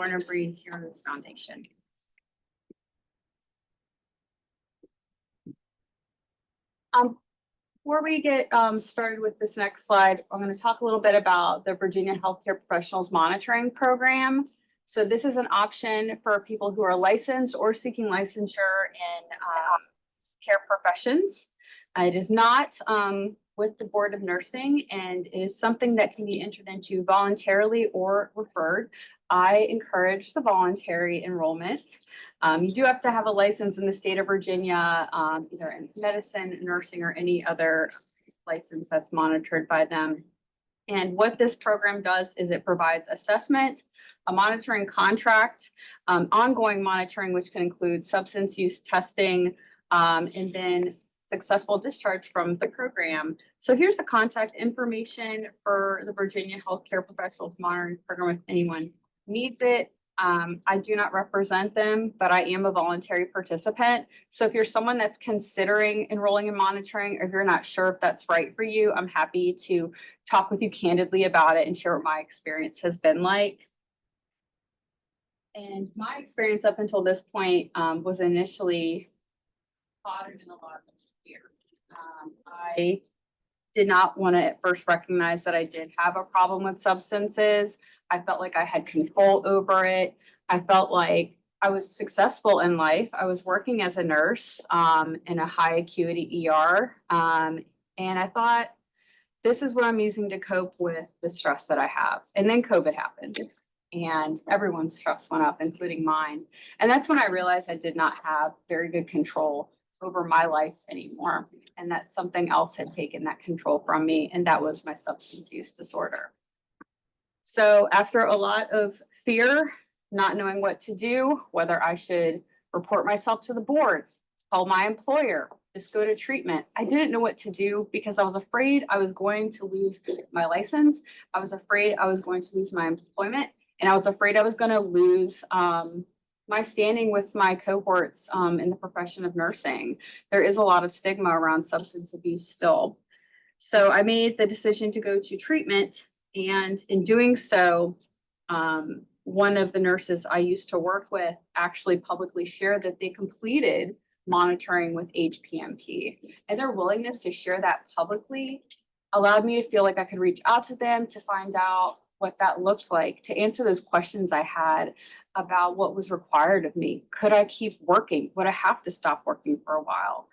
Born and Breed Heroes Foundation. Before we get started with this next slide, I'm going to talk a little bit about the Virginia Healthcare Professionals Monitoring Program. So this is an option for people who are licensed or seeking licensure in care professions. It is not with the Board of Nursing, and it is something that can be entered into voluntarily or referred. I encourage the voluntary enrollment. You do have to have a license in the state of Virginia, either in medicine, nursing, or any other license that's monitored by them. And what this program does is it provides assessment, a monitoring contract, ongoing monitoring, which can include substance use testing, and then successful discharge from the program. So here's the contact information for the Virginia Healthcare Professionals Monitoring Program if anyone needs it. I do not represent them, but I am a voluntary participant. So if you're someone that's considering enrolling in monitoring, or if you're not sure if that's right for you, I'm happy to talk with you candidly about it and share what my experience has been like. And my experience up until this point was initially clouded in a lot of fear. I did not want to at first recognize that I did have a problem with substances. I felt like I had control over it. I felt like I was successful in life. I was working as a nurse in a high acuity ER. And I thought, this is what I'm using to cope with the stress that I have. And then COVID happened and everyone's stress went up, including mine. And that's when I realized I did not have very good control over my life anymore. And that something else had taken that control from me, and that was my substance use disorder. So after a lot of fear, not knowing what to do, whether I should report myself to the board, tell my employer, just go to treatment, I didn't know what to do because I was afraid I was going to lose my license. I was afraid I was going to lose my employment, and I was afraid I was going to lose my standing with my cohorts in the profession of nursing. There is a lot of stigma around substance abuse still. So I made the decision to go to treatment, and in doing so, one of the nurses I used to work with actually publicly shared that they completed monitoring with HPMP, and their willingness to share that publicly allowed me to feel like I could reach out to them to find out what that looked like, to answer those questions I had about what was required of me. Could I keep working? Would I have to stop working for a while?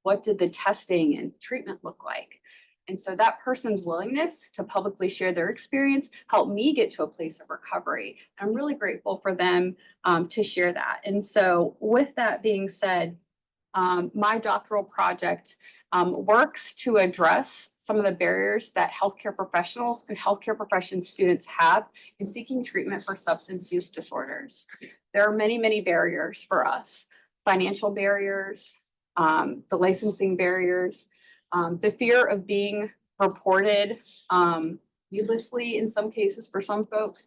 What did the testing and treatment look like? And so that person's willingness to publicly share their experience helped me get to a place of recovery. I'm really grateful for them to share that. And so with that being said, my doctoral project works to address some of the barriers that healthcare professionals and healthcare profession students have in seeking treatment for substance use disorders. There are many, many barriers for us: financial barriers, the licensing barriers, the fear of being reported needlessly in some cases for some folks.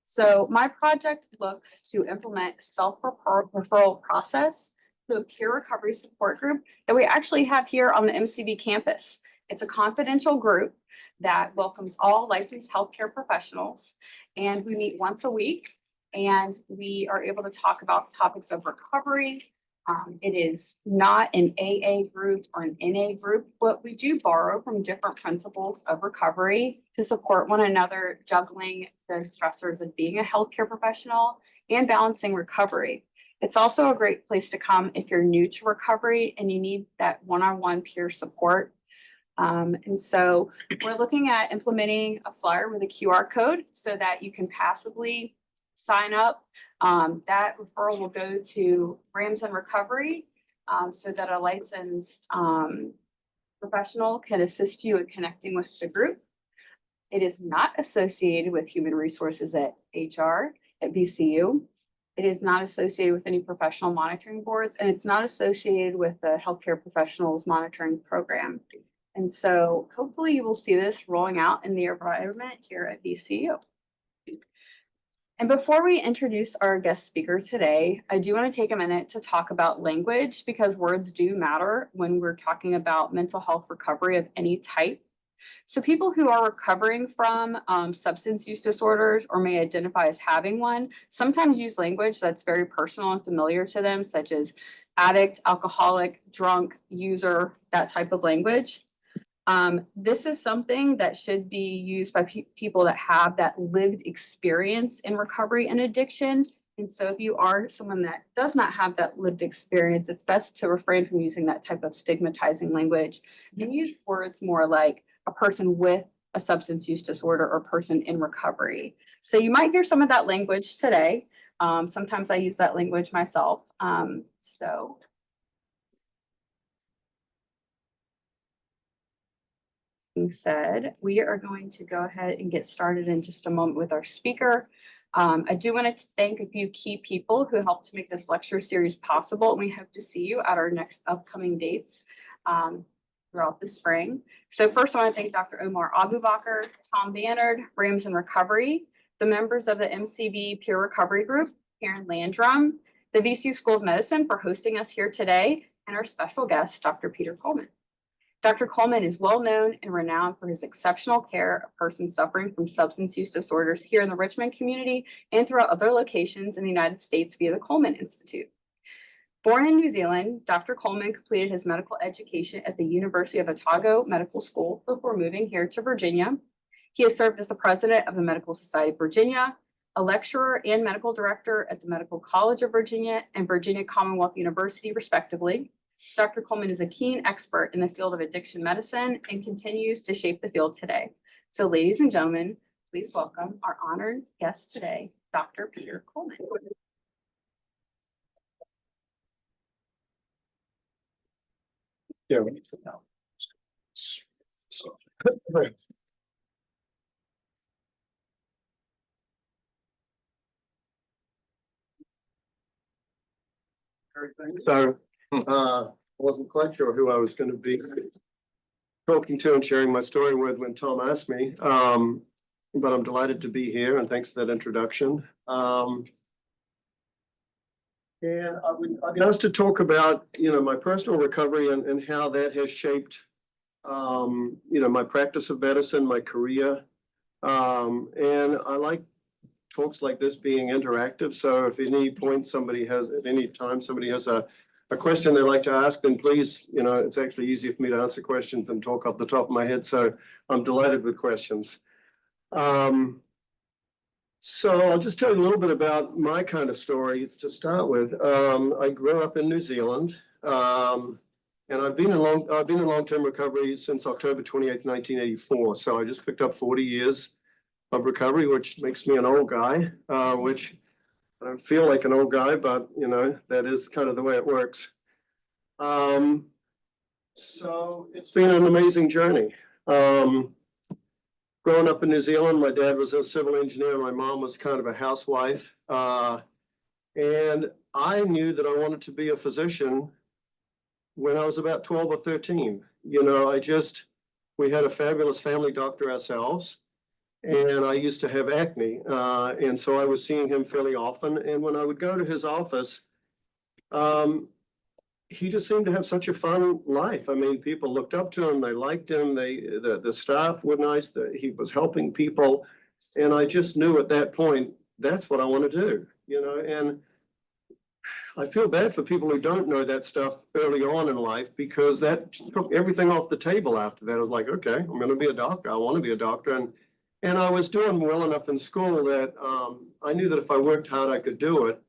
So my project looks to implement self-referral process to a peer recovery support group that we actually have here on the MCV campus. It's a confidential group that welcomes all licensed healthcare professionals, and we meet once a week, and we are able to talk about topics of recovery. It is not an AA group or an NA group, but we do borrow from different principles of recovery to support one another, juggling the stressors of being a healthcare professional and balancing recovery. It's also a great place to come if you're new to recovery and you need that one-on-one peer support. And so we're looking at implementing a flyer with a QR code so that you can passively sign up. That referral will go to Rams and Recovery so that a licensed professional can assist you in connecting with the group. It is not associated with human resources at HR at VCU. It is not associated with any professional monitoring boards, and it's not associated with the healthcare professionals monitoring program. And so hopefully you will see this rolling out in the environment here at VCU. And before we introduce our guest speaker today, I do want to take a minute to talk about language, because words do matter when we're talking about mental health recovery of any type. So people who are recovering from substance use disorders or may identify as having one sometimes use language that's very personal and familiar to them, such as addict, alcoholic, drunk, user, that type of language. This is something that should be used by people that have that lived experience in recovery and addiction. And so if you are someone that does not have that lived experience, it's best to refrain from using that type of stigmatizing language and use words more like a person with a substance use disorder or person in recovery. So you might hear some of that language today. Sometimes I use that language myself. So being said, we are going to go ahead and get started in just a moment with our speaker. I do want to thank a few key people who helped to make this lecture series possible. And we hope to see you at our next upcoming dates throughout the spring. So first I want to thank Dr. Omar Abubakar, Tom Bannard, Rams in Recovery, the members of the MCB Peer Recovery Group, Karen Landrum, the VCU School of Medicine for hosting us here today, and our special guest, Dr. Peter Coleman. Dr. Coleman is well known and renowned for his exceptional care of persons suffering from substance use disorders here in the Richmond community and throughout other locations in the United States via the Coleman Institute. Born in New Zealand, Dr. Coleman completed his medical education at the University of Otago Medical School before moving here to Virginia. He has served as the president of the Medical Society of Virginia, a lecturer and medical director at the Medical College of Virginia and Virginia Commonwealth University, respectively. Dr. Coleman is a keen expert in the field of addiction medicine and continues to shape the field today. So ladies and gentlemen, please welcome our honored guest today, Dr. Peter Coleman. Yeah, we need to know. So, wasn't quite sure who I was going to be talking to and sharing my story with when Tom asked me. But I'm delighted to be here and thanks for that introduction. And I've been asked to talk about, my personal recovery and how that has shaped, my practice of medicine, my career. And I like talks like this being interactive. So if at any point at any time somebody has a question they'd like to ask, then please, it's actually easier for me to answer questions than talk off the top of my head. So I'm delighted with questions. So I'll just tell you a little bit about my kind of story to start with. I grew up in New Zealand, and I've been in long-term recovery since October 28th, 1984. So I just picked up 40 years of recovery, which makes me an old guy, which I don't feel like an old guy, but that is kind of the way it works. So it's been an amazing journey. Growing up in New Zealand, my dad was a civil engineer, my mom was kind of a housewife. And I knew that I wanted to be a physician when I was about 12 or 13. We had a fabulous family doctor ourselves. And I used to have acne, and so I was seeing him fairly often. And when I would go to his office, he just seemed to have such a fun life. I mean, people looked up to him, they liked him, the staff were nice, he was helping people. And I just knew at that point, that's what I want to do, and I feel bad for people who don't know that stuff early on in life, because that took everything off the table after that. I was like, okay, I'm going to be a doctor. I want to be a doctor. And I was doing well enough in school that I knew that if I worked hard, I could do it.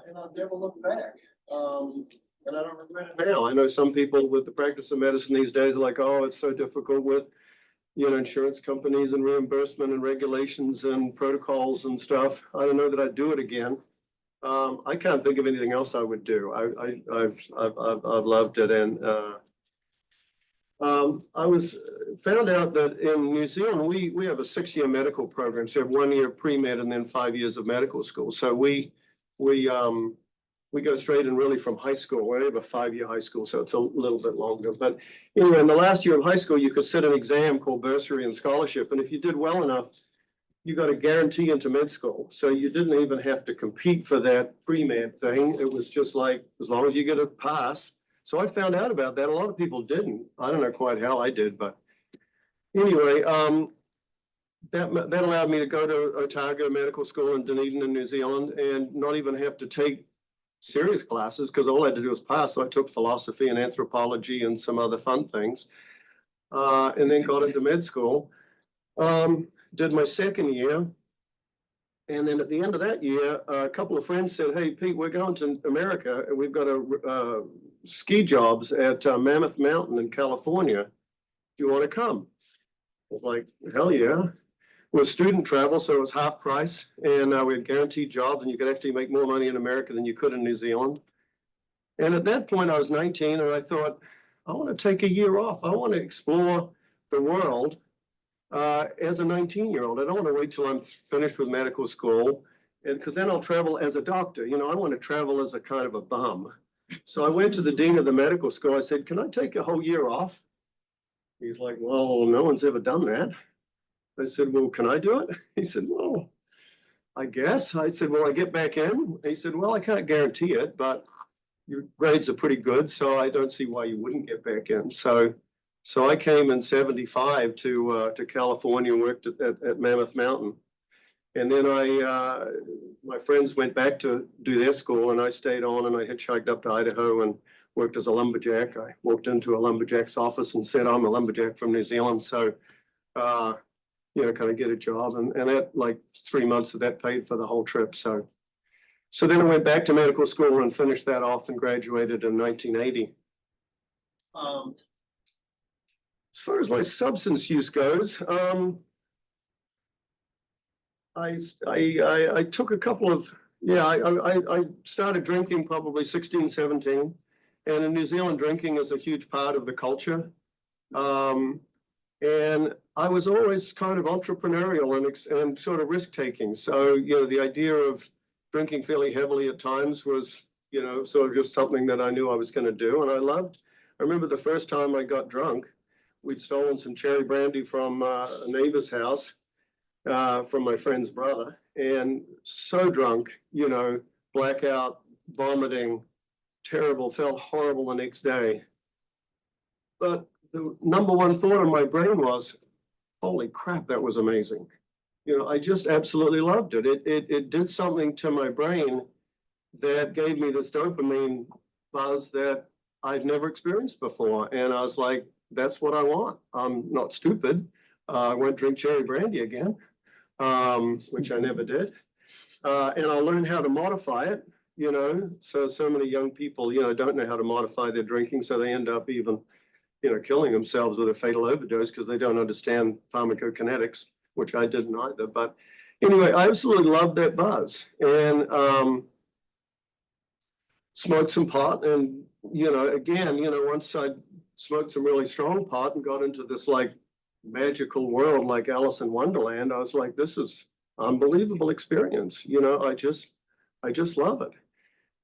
And I've never looked back. And I don't regret it now. I know some people with the practice of medicine these days are like, oh, it's so difficult with, insurance companies and reimbursement and regulations and protocols and stuff. I don't know that I'd do it again. I can't think of anything else I would do. I've loved it. And I found out that in New Zealand, we have a 6-year medical program. So we have 1 year of pre-med and then 5 years of medical school. So we go straight and really from high school. We have a 5-year high school, so it's a little bit longer. But anyway, in the last year of high school, you could sit an exam called bursary and scholarship. And if you did well enough, you got a guarantee into med school. So you didn't even have to compete for that pre-med thing. It was just like, as long as you get a pass. So I found out about that. A lot of people didn't. I don't know quite how I did, but anyway, that allowed me to go to Otago Medical School in Dunedin in New Zealand and not even have to take serious classes because all I had to do was pass. So I took philosophy and anthropology and some other fun things, and then got into med school. Did my second year. And then at the end of that year, a couple of friends said, "Hey, Pete, we're going to America and we've got a ski jobs at Mammoth Mountain in California. Do you want to come?" I was like, "Hell yeah." It was student travel, so it was half price, and we had guaranteed jobs, and you could actually make more money in America than you could in New Zealand. And at that point, I was 19, and I thought, I want to take a year off. I want to explore the world as a 19-year-old. I don't want to wait till I'm finished with medical school, and because then I'll travel as a doctor. You know, I want to travel as a kind of a bum. So I went to the dean of the medical school. I said, "Can I take a whole year off?" He's like, "Well, no one's ever done that." I said, "Well, can I do it?" He said, "Well, I guess." I said, "Well, I get back in?" He said, "Well, I can't guarantee it, but your grades are pretty good, so I don't see why you wouldn't get back in." So I came in 75 to California and worked at Mammoth Mountain. And then my friends went back to do their school, and I stayed on, and I hitchhiked up to Idaho and worked as a lumberjack. I walked into a lumberjack's office and said, "I'm a lumberjack from New Zealand, so can I get a job?" And that, like 3 months of that paid for the whole trip. So then I went back to medical school and finished that off and graduated in 1980. As far as my substance use goes, I took a couple of, I started drinking probably 16, 17. And in New Zealand, drinking is a huge part of the culture. And I was always kind of entrepreneurial and sort of risk-taking. So, the idea of drinking fairly heavily at times was, sort of just something that I knew I was going to do. And I remember the first time I got drunk, we'd stolen some cherry brandy from a neighbor's house, from my friend's brother, and so drunk, blackout, vomiting, terrible, felt horrible the next day. But the number one thought in my brain was, holy crap, that was amazing. I just absolutely loved it. It did something to my brain that gave me this dopamine buzz that I'd never experienced before. And I was like, that's what I want. I'm not stupid. I won't drink cherry brandy again, which I never did. And I'll learn how to modify it, so many young people, don't know how to modify their drinking. So they end up even, killing themselves with a fatal overdose because they don't understand pharmacokinetics, which I didn't either. But anyway, I absolutely loved that buzz, and smoked some pot. And, again, once I smoked some really strong pot and got into this like magical world like Alice in Wonderland, I was like, this is unbelievable experience. I just love it.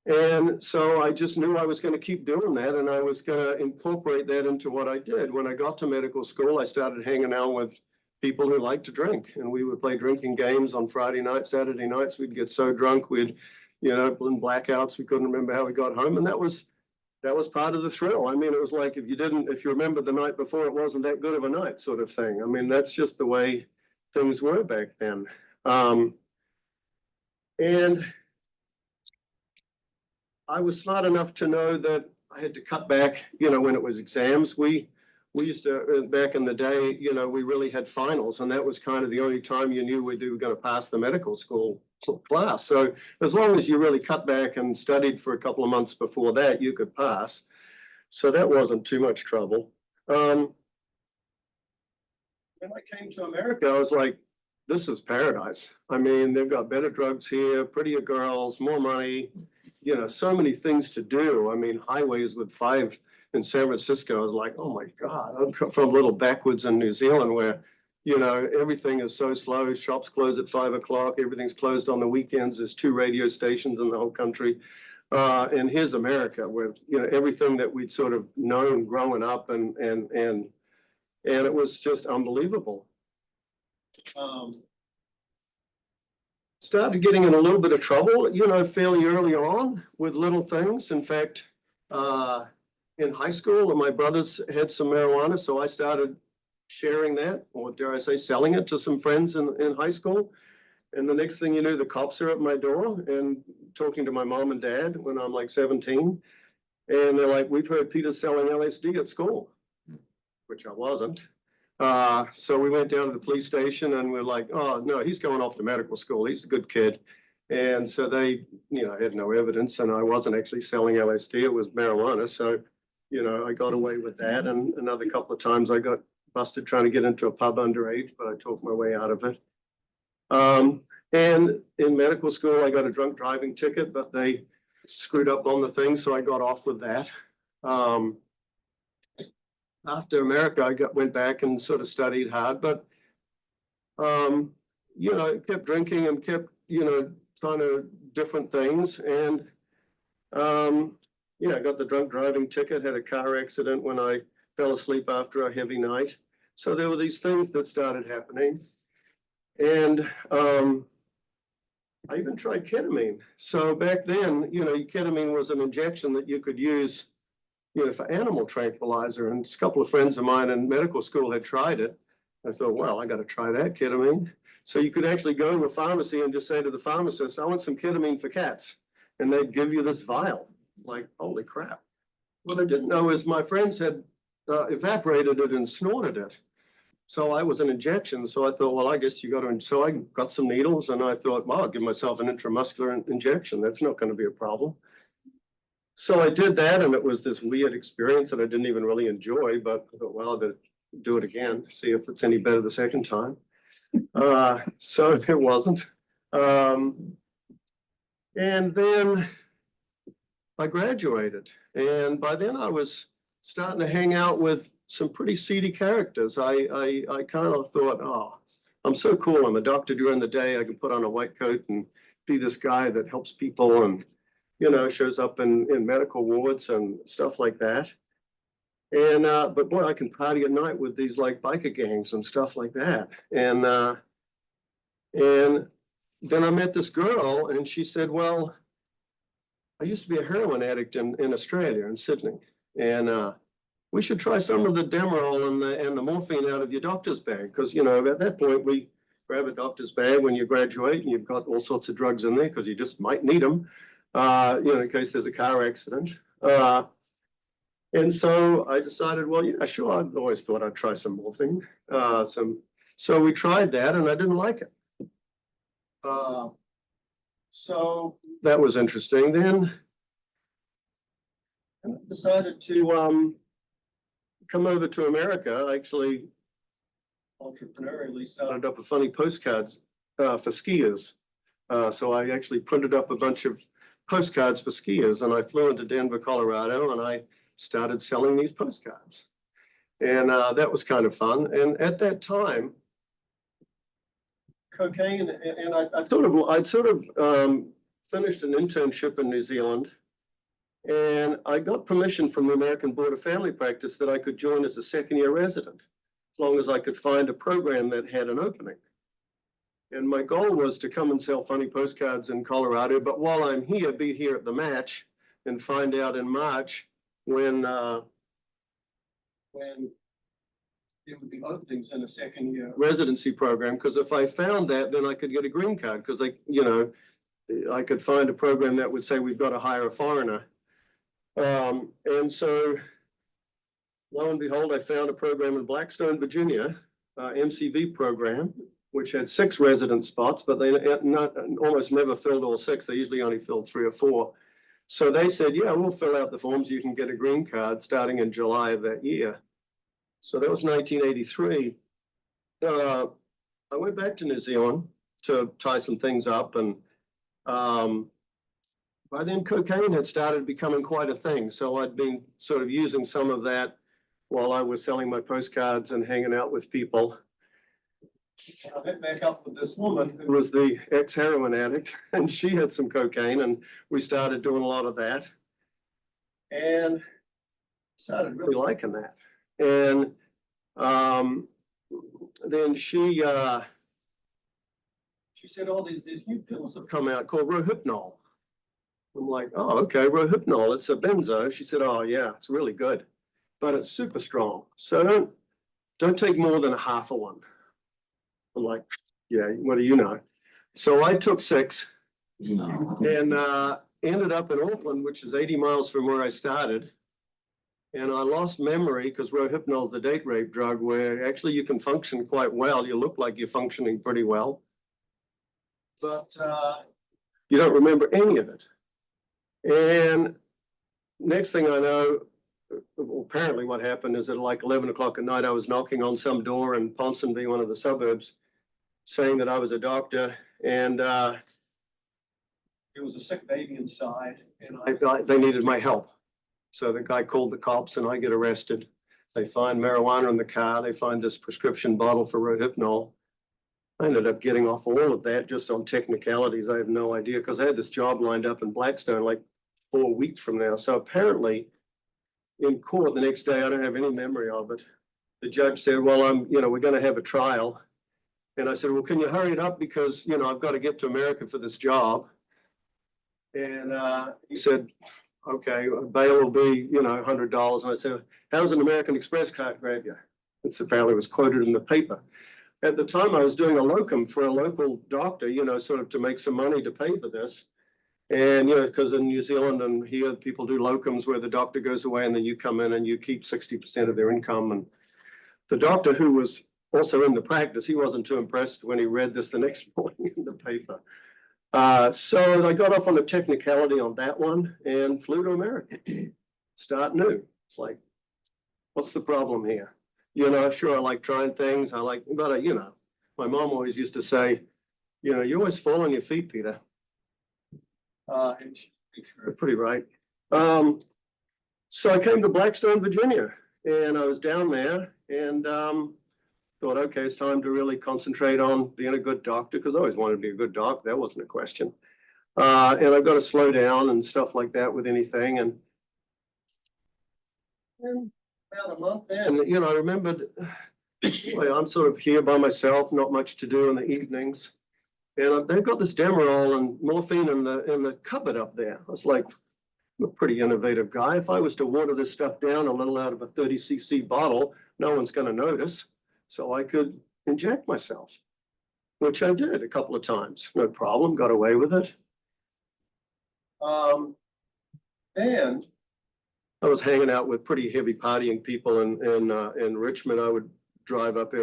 And so I just knew I was going to keep doing that, and I was going to incorporate that into what I did. When I got to medical school, I started hanging out with people who liked to drink, and we would play drinking games on Friday nights, Saturday nights. We'd get so drunk, we'd, in blackouts, we couldn't remember how we got home. And that was part of the thrill. I mean, it was like, if you remember the night before, it wasn't that good of a night, sort of thing. I mean, that's just the way things were back then. And I was smart enough to know that I had to cut back, when it was exams. We used to, back in the day, we really had finals, and that was kind of the only time you knew whether you were going to pass the medical school class. So as long as you really cut back and studied for a couple of months before that, you could pass. So that wasn't too much trouble. When I came to America, I was like, this is paradise. I mean, they've got better drugs here, prettier girls, more money, so many things to do. I mean, highways with 5 in San Francisco. I was like, oh my God, I'm from a little backwoods in New Zealand where, everything is so slow. Shops close at 5 o'clock. Everything's closed on the weekends. There's 2 radio stations in the whole country. And here's America with, everything that we'd sort of known growing up, and it was just unbelievable. Started getting in a little bit of trouble, fairly early on with little things. In fact, in high school, my brothers had some marijuana, so I started sharing that, or dare I say, selling it to some friends in high school. And the next thing you know, the cops are at my door and talking to my mom and dad when I'm like 17. And they're like, we've heard Peter's selling LSD at school, which I wasn't. So we went down to the police station and we're like, oh, no, he's going off to medical school. He's a good kid. And so they, had no evidence, and I wasn't actually selling LSD. It was marijuana. So, I got away with that. And another couple of times I got busted trying to get into a pub underage, but I talked my way out of it. And in medical school, I got a drunk driving ticket, but they screwed up on the thing, so I got off with that. After America, I went back and sort of studied hard, but kept drinking and kept, trying to different things. And I got the drunk driving ticket, had a car accident when I fell asleep after a heavy night. So there were these things that started happening. And I even tried ketamine. So back then, ketamine was an injection that you could use, for animal tranquilizer. And a couple of friends of mine in medical school had tried it. I thought, well, I got to try that ketamine. So you could actually go to a pharmacy and just say to the pharmacist, I want some ketamine for cats. And they'd give you this vial. Like, holy crap. What I didn't know is my friends had evaporated it and snorted it. So I was an injection. So I thought, well, I guess you got to, so I got some needles and I thought, well, I'll give myself an intramuscular injection. That's not going to be a problem. So I did that, and it was this weird experience that I didn't even really enjoy, but I thought, well, I better do it again, see if it's any better the second time. So it wasn't. And then I graduated, and by then I was starting to hang out with some pretty seedy characters. I kind of thought, oh, I'm so cool. I'm a doctor during the day. I can put on a white coat and be this guy that helps people and, shows up in medical wards and stuff like that. And, but boy, I can party at night with these like biker gangs and stuff like that. And then I met this girl and she said, well, I used to be a heroin addict in Australia, in Sydney. And we should try some of the Demerol and the morphine out of your doctor's bag. Because, at that point, we grab a doctor's bag when you graduate and you've got all sorts of drugs in there because you just might need them, in case there's a car accident. And so I decided, well, yeah, sure. I've always thought I'd try some morphine. So we tried that and I didn't like it. So that was interesting. Then I decided to come over to America. I actually entrepreneurially started up a funny postcards for skiers. So I actually printed up a bunch of postcards for skiers, and I flew into Denver, Colorado, and I started selling these postcards. And that was kind of fun. And at that time, cocaine, and I'd sort of finished an internship in New Zealand, and I got permission from the American Board of Family Practice that I could join as a second-year resident, as long as I could find a program that had an opening. And my goal was to come and sell funny postcards in Colorado, but while I'm here, be here at the match and find out in March when there would be openings in a second-year residency program. Because if I found that, then I could get a green card, because I could find a program that would say we've got to hire a foreigner. And so, lo and behold, I found a program in Blackstone, Virginia, MCV program, which had 6 resident spots, but they almost never filled all 6. They usually only filled 3 or 4. So they said, yeah, we'll fill out the forms. You can get a green card starting in July of that year. So that was 1983. I went back to New Zealand to tie some things up, and by then cocaine had started becoming quite a thing. So I'd been sort of using some of that while I was selling my postcards and hanging out with people. I met back up with this woman who was the ex-heroin addict, and she had some cocaine, and we started doing a lot of that. And started really liking that. And then she said, oh, these new pills have come out called Rohypnol. I'm like, oh, okay, Rohypnol, it's a benzo. She said, oh, yeah, it's really good, but it's super strong. So don't take more than a half of one. I'm like, yeah, what do you know? So I took 6 and ended up in Auckland, which is 80 miles from where I started. And I lost memory because Rohypnol is the date rape drug where actually you can function quite well. You look like you're functioning pretty well, but you don't remember any of it. And next thing I know, apparently what happened is at like 11 o'clock at night, I was knocking on some door in Ponsonby, one of the suburbs, saying that I was a doctor, and there was a sick baby inside, and they needed my help. So the guy called the cops, and I get arrested. They find marijuana in the car. They find this prescription bottle for Rohypnol. I ended up getting off all of that just on technicalities. I have no idea because I had this job lined up in Blackstone like 4 weeks from now. So apparently in court the next day, I don't have any memory of it. The judge said, well, we're going to have a trial. And I said, well, can you hurry it up? Because, I've got to get to America for this job. And he said, okay, bail will be, $100. And I said, how's an American Express card grab you? It's apparently was quoted in the paper. At the time, I was doing a locum for a local doctor, sort of to make some money to pay for this. And, because in New Zealand and here, people do locums where the doctor goes away and then you come in and you keep 60% of their income. And the doctor who was also in the practice, he wasn't too impressed when he read this the next morning in the paper. So I got off on a technicality on that one and flew to America. Start new. It's like, what's the problem here? Sure, I like trying things. But my mom always used to say, you always fall on your feet, Peter. And she's pretty right. So I came to Blackstone, Virginia, and I was down there and thought, okay, it's time to really concentrate on being a good doctor because I always wanted to be a good doctor. That wasn't a question. And I've got to slow down and stuff like that with anything. And about a month in, I remembered, I'm sort of here by myself, not much to do in the evenings. And they've got this Demerol and morphine in the cupboard up there. I was like, I'm a pretty innovative guy. If I was to water this stuff down a little out of a 30cc bottle, no one's going to notice. So I could inject myself, which I did a couple of times. No problem, got away with it. And I was hanging out with pretty heavy partying people in Richmond. I would drive up I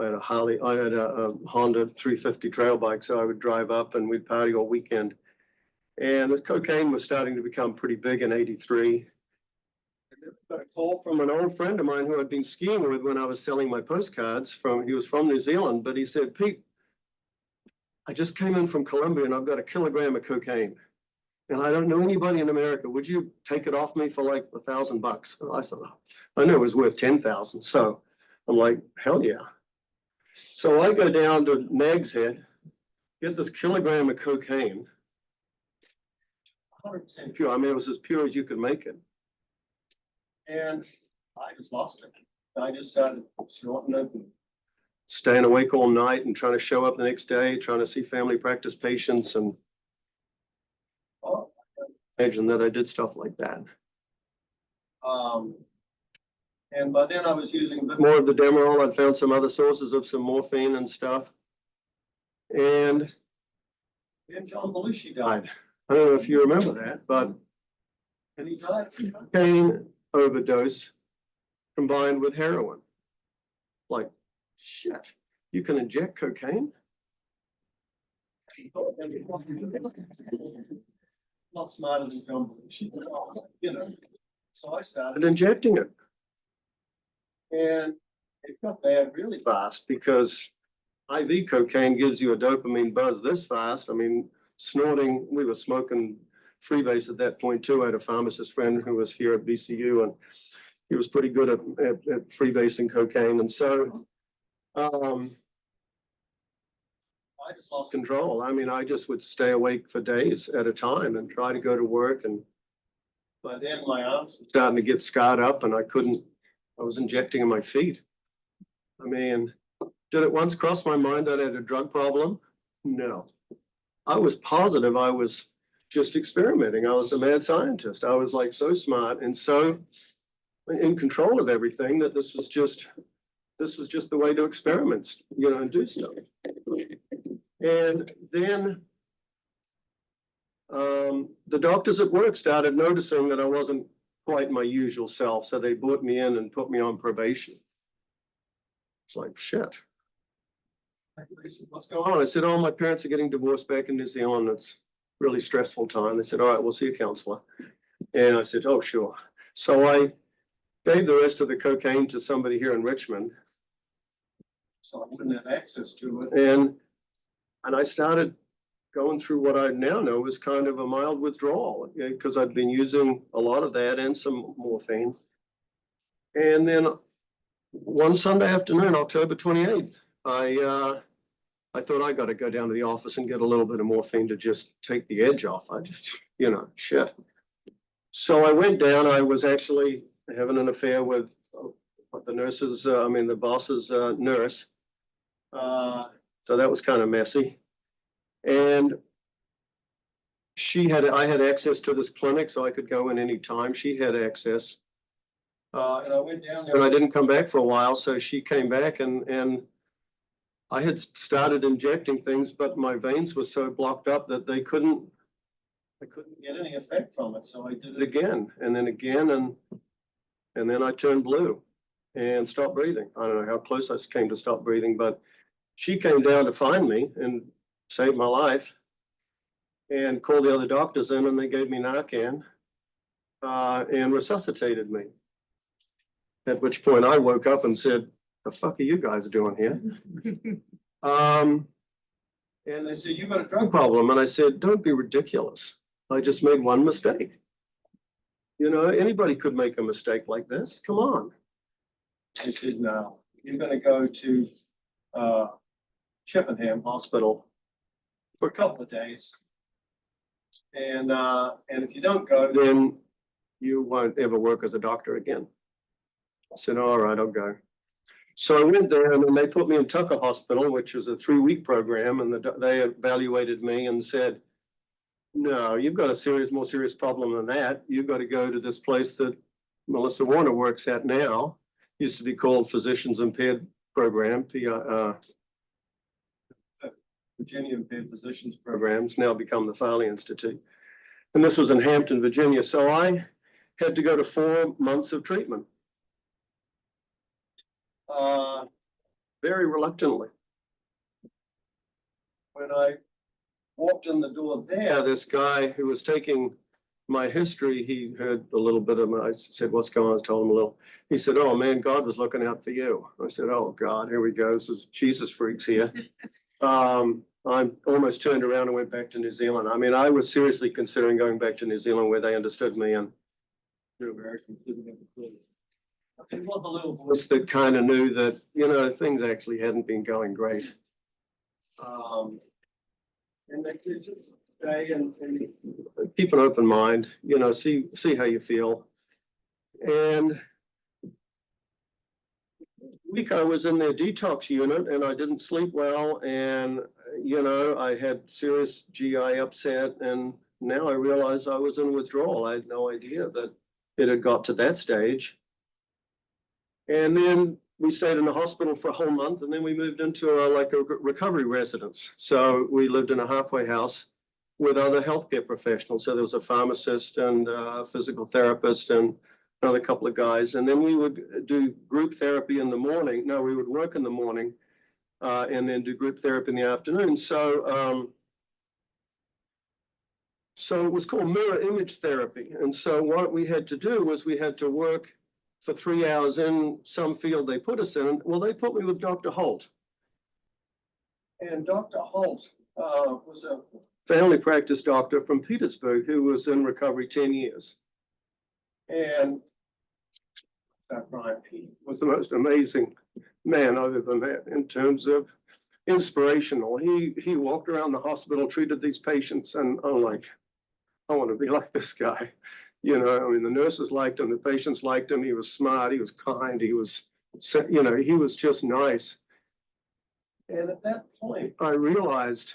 had a Honda 350 trail bike, so I would drive up and we'd party all weekend. And this cocaine was starting to become pretty big in '83. I got a call from an old friend of mine who I'd been skiing with when I was selling my postcards. He was from New Zealand, but he said, Pete, I just came in from Colombia and I've got 1 kilogram of cocaine. And I don't know anybody in America. Would you take it off me for like $1,000? I thought, I knew it was worth 10,000. So I'm like, hell yeah. So I go down to Nag's Head, get this kilogram of cocaine, 100% pure. I mean, it was as pure as you could make it. And I just lost it. I just started snorting it and staying awake all night and trying to show up the next day, trying to see family practice patients. And imagine that I did stuff like that. And by then I was using a bit more of the Demerol. I'd found some other sources of some morphine and stuff. And then John Belushi died. I don't know if you remember that, and he died of cocaine overdose combined with heroin. Like, shit, you can inject cocaine? Not smarter than John Belushi, so I started injecting it. And it got bad really fast because IV cocaine gives you a dopamine buzz this fast. I mean, snorting, we were smoking freebase at that point too. I had a pharmacist friend who was here at VCU and he was pretty good at freebasing cocaine. And so I just lost control. I mean, I just would stay awake for days at a time and try to go to work. And by then my arms were starting to get scarred up and I was injecting in my feet. I mean, did it once cross my mind that I had a drug problem? No. I was positive I was just experimenting. I was a mad scientist. I was like so smart and so in control of everything that this was just this was just the way to experiment, you know, and do stuff. And then the doctors at work started noticing that I wasn't quite my usual self, so they brought me in and put me on probation. It's like, shit. They said, what's going on? I said, oh, my parents are getting divorced back in New Zealand. It's a really stressful time. They said, all right, we'll see a counselor. And I said, oh, sure. So I gave the rest of the cocaine to somebody here in Richmond, so I wouldn't have access to it. And I started going through what I now know is kind of a mild withdrawal, because I'd been using a lot of that and some morphine. And then one Sunday afternoon, October 28th, I thought I got to go down to the office and get a little bit of morphine to just take the edge off. I just, you know, shit. So I went down. I was actually having an affair with the boss's nurse. So that was kind of messy. And I had access to this clinic, so I could go in any time. She had access. And I went down there and I didn't come back for a while. So she came back and I had started injecting things, but my veins were so blocked up that I couldn't get any effect from it. So I did it again and then again. And then I turned blue and stopped breathing. I don't know how close I came to stop breathing, but she came down to find me and saved my life and called the other doctors in, and they gave me Narcan and resuscitated me. At which point I woke up and said, the fuck are you guys doing here? And they said, you got a drug problem. And I said, don't be ridiculous. I just made one mistake. You know, anybody could make a mistake like this. Come on. They said, no, you're going to go to Chippenham Hospital for a couple of days. And if you don't go, then you won't ever work as a doctor again. I said, all right, I'll go. So I went there and then they put me in Tucker Hospital, which was a 3-week program. And they evaluated me and said, no, you've got a more serious problem than that. You've got to go to this place that Melissa Warner works at now. Used to be called Physicians Impaired Program, Virginia Impaired Physicians Programs, now become the Farley Institute. And this was in Hampton, Virginia. So I had to go to 4 months of treatment. Very reluctantly. When I walked in the door there, this guy who was taking my history, he heard a little bit of I said, what's going on? I told him a little. He said, oh man, God was looking out for you. I said, oh God, here we go. This is Jesus freaks here. I almost turned around and went back to New Zealand. I mean, I was seriously considering going back to New Zealand where they understood me and through American. It was a little voice that kind of knew that, you know, things actually hadn't been going great. And they could just stay and keep an open mind, you know, see how you feel. And week I was in their detox unit and I didn't sleep well. And, you know, I had serious GI upset. And now I realize I was in withdrawal. I had no idea that it had got to that stage. And then we stayed in the hospital for a whole month, and then we moved into a recovery residence. So we lived in a halfway house with other healthcare professionals. So there was a pharmacist and a physical therapist and another couple of guys. And then we would do group therapy in the morning. No, we would work in the morning and then do group therapy in the afternoon. So it was called mirror image therapy. And so what we had to do was we had to work for 3 hours in some field they put us in. Well, they put me with Dr. Holt. And Dr. Holt was a family practice doctor from Petersburg who was in recovery 10 years. And Brian P. was the most amazing man I've ever met in terms of inspirational. He walked around the hospital, treated these patients, and I'm like, I want to be like this guy. You know, I mean, the nurses liked him, the patients liked him. He was smart, he was kind, he was, you know, he was just nice. And at that point, I realized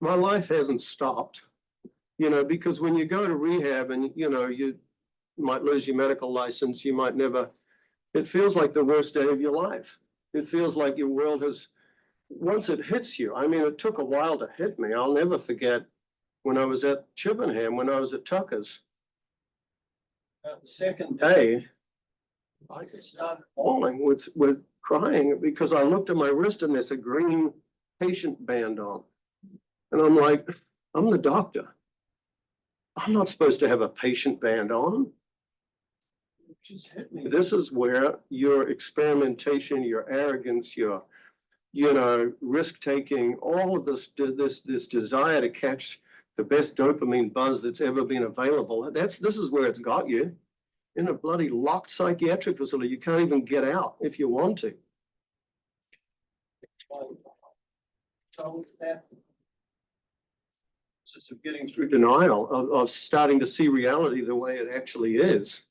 my life hasn't stopped, you know, because when you go to rehab and, you know, you might lose your medical license, you might never, it feels like the worst day of your life. It feels like your world has, once it hits you, I mean, it took a while to hit me. I'll never forget when I was at Chippenham, when I was at Tucker's. The second day, I just started bawling with crying because I looked at my wrist and there's a green patient band on. And I'm like, I'm the doctor. I'm not supposed to have a patient band on. It just hit me. This is where your experimentation, your arrogance, your, risk taking, all of this desire to catch the best dopamine buzz that's ever been available. This is where it's got you. In a bloody locked psychiatric facility, you can't even get out if you want to. So that process of getting through denial, of starting to see reality the way it actually is.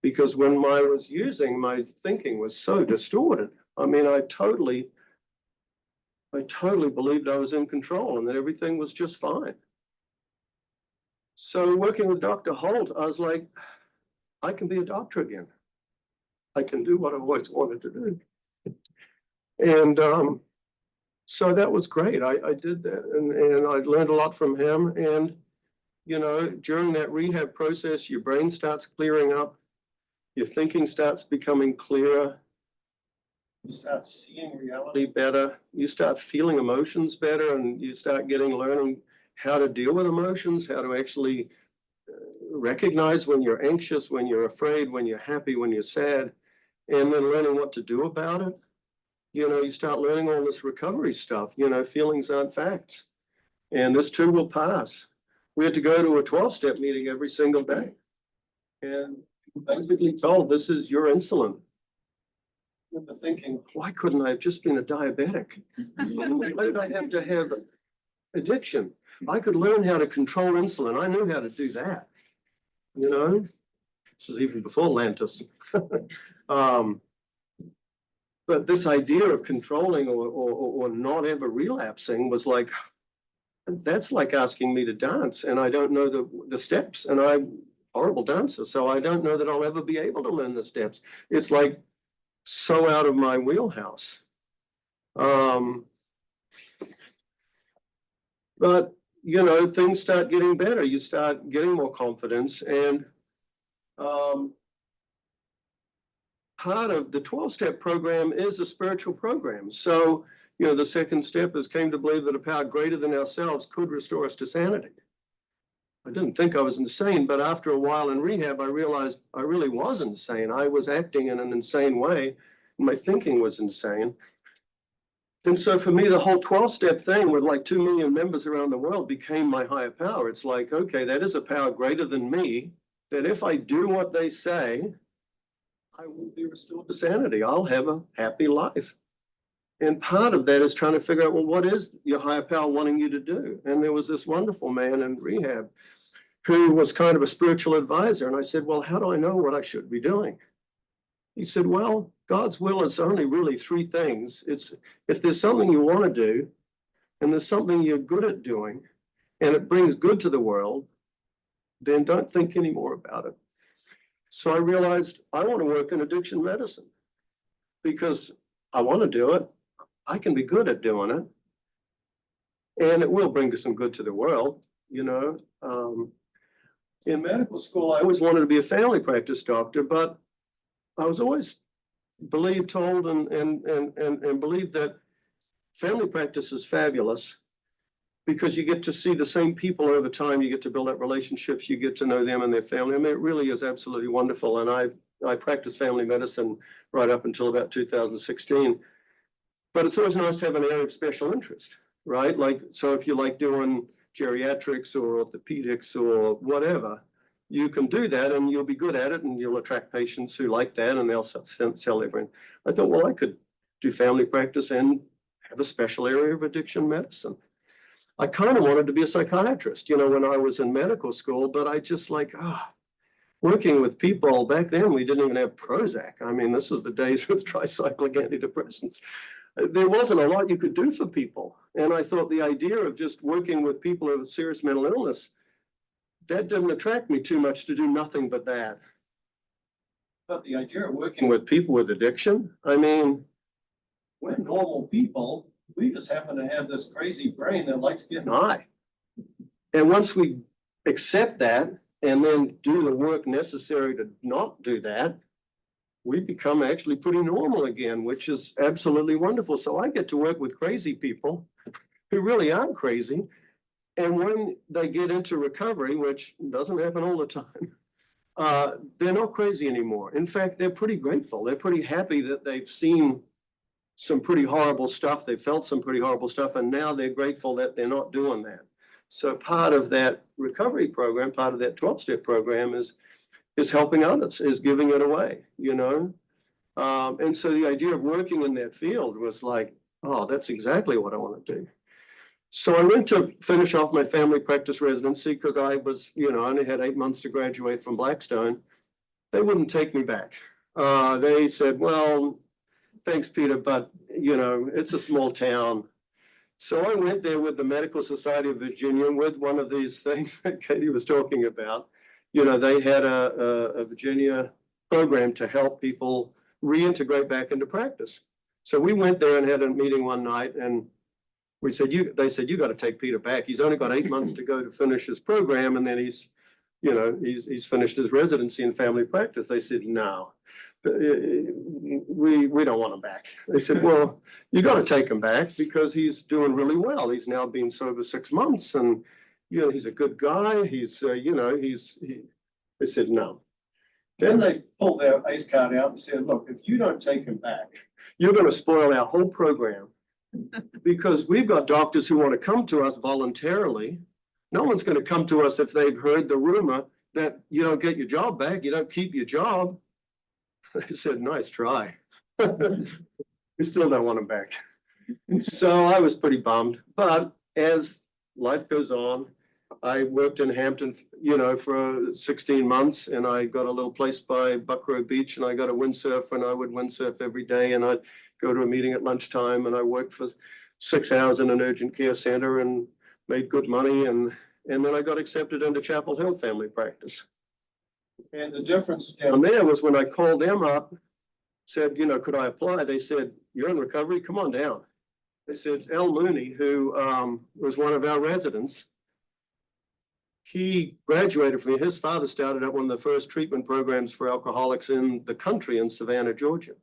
Because when I was using, my thinking was so distorted. I mean, I totally believed I was in control and that everything was just fine. So working with Dr. Holt, I was like, I can be a doctor again. I can do what I've always wanted to do. And so that was great. I did that and I learned a lot from him. And, during that rehab process, your brain starts clearing up, your thinking starts becoming clearer. You start seeing reality better. You start feeling emotions better, and you start learning how to deal with emotions, how to actually recognize when you're anxious, when you're afraid, when you're happy, when you're sad, and then learning what to do about it. You start learning all this recovery stuff. Feelings aren't facts. And this too will pass. We had to go to a 12-step meeting every single day. And basically told, this is your insulin. I remember thinking, why couldn't I have just been a diabetic? Why did I have to have addiction? I could learn how to control insulin. I knew how to do that. This was even before Lantus. But this idea of controlling or not ever relapsing was like, that's like asking me to dance and I don't know the steps, and I'm a horrible dancer, so I don't know that I'll ever be able to learn the steps. It's like so out of my wheelhouse. But things start getting better. You start getting more confidence, and part of the 12-step program is a spiritual program. So, the second step is came to believe that a power greater than ourselves could restore us to sanity. I didn't think I was insane, but after a while in rehab, I realized I really was insane. I was acting in an insane way. My thinking was insane. And so for me, the whole 12-step thing with like 2 million members around the world became my higher power. It's like, okay, that is a power greater than me, that if I do what they say, I will be restored to sanity. I'll have a happy life. And part of that is trying to figure out, well, what is your higher power wanting you to do? And there was this wonderful man in rehab who was kind of a spiritual advisor. And I said, well, how do I know what I should be doing? He said, well, God's will is only really 3 things. It's if there's something you want to do, and there's something you're good at doing, and it brings good to the world, then don't think any more about it. So I realized I want to work in addiction medicine because I want to do it. I can be good at doing it. And it will bring some good to the world, In medical school, I always wanted to be a family practice doctor, but I was always told and believed that family practice is fabulous because you get to see the same people over time. You get to build up relationships. You get to know them and their family. I mean, it really is absolutely wonderful. And I practiced family medicine right up until about 2016. But it's always nice to have an area of special interest, right? Like, so if you like doing geriatrics or orthopedics or whatever, you can do that and you'll be good at it and you'll attract patients who like that and they'll sell everything. I thought, well, I could do family practice and have a special area of addiction medicine. I kind of wanted to be a psychiatrist, when I was in medical school, but I just working with people. Back then, we didn't even have Prozac. I mean, this is the days with tricyclic antidepressants. There wasn't a lot you could do for people. And I thought the idea of just working with people with serious mental illness, that didn't attract me too much to do nothing but that. But the idea of working with people with addiction, I mean, we're normal people. We just happen to have this crazy brain that likes getting high. And once we accept that and then do the work necessary to not do that, we become actually pretty normal again, which is absolutely wonderful. So I get to work with crazy people who really aren't crazy. And when they get into recovery, which doesn't happen all the time, they're not crazy anymore. In fact, they're pretty grateful. They're pretty happy that they've seen some pretty horrible stuff. They felt some pretty horrible stuff, and now they're grateful that they're not doing that. So part of that recovery program, part of that 12-step program is helping others, is giving it away, you know? And so the idea of working in that field was like, oh, that's exactly what I want to do. So I went to finish off my family practice residency because I was, you know, I only had 8 months to graduate from Blackstone. They wouldn't take me back. They said, well, thanks, Peter, but, you know, it's a small town. So I went there with the Medical Society of Virginia with one of these things that Katie was talking about. You know, they had a Virginia program to help people reintegrate back into practice. So we went there and had a meeting one night, and we said, they said, you got to take Peter back. He's only got 8 months to go to finish his program, and then he's finished his residency in family practice. They said, no, we don't want him back. They said, well, you got to take him back because he's doing really well. He's now been sober 6 months, and you know, he's a good guy. He's they said no. Then they pulled their ace card out and said, look, if you don't take him back, you're going to spoil our whole program because we've got doctors who want to come to us voluntarily. No one's going to come to us if they've heard the rumor that you don't get your job back, you don't keep your job. They said, nice try. We still don't want him back. So I was pretty bummed. But as life goes on, I worked in Hampton, you know, for 16 months, and I got a little place by Buckrow Beach, and I got a windsurf, and I would windsurf every day, and I'd go to a meeting at lunchtime, and I worked for 6 hours in an urgent care center and made good money, and then I got accepted into Chapel Hill family practice. And the difference down there was when I called them up, said, you know, could I apply? They said, you're in recovery, come on down. They said, Al Mooney, who was one of our residents, he graduated from me. His father started out one of the first treatment programs for alcoholics in the country in Savannah, Georgia.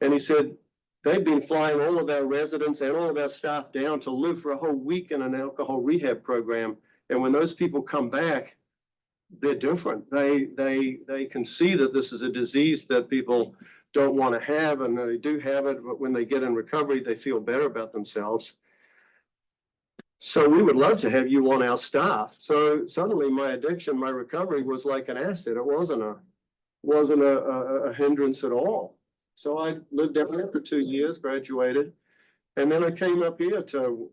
And he said, they've been flying all of our residents and all of our staff down to live for a whole week in an alcohol rehab program. And when those people come back, they're different. They can see that this is a disease that people don't want to have, and they do have it, but when they get in recovery, they feel better about themselves. So we would love to have you on our staff. So suddenly my addiction, my recovery was like an asset. It wasn't a hindrance at all. So I lived down there for 2 years, graduated, and then I came up here to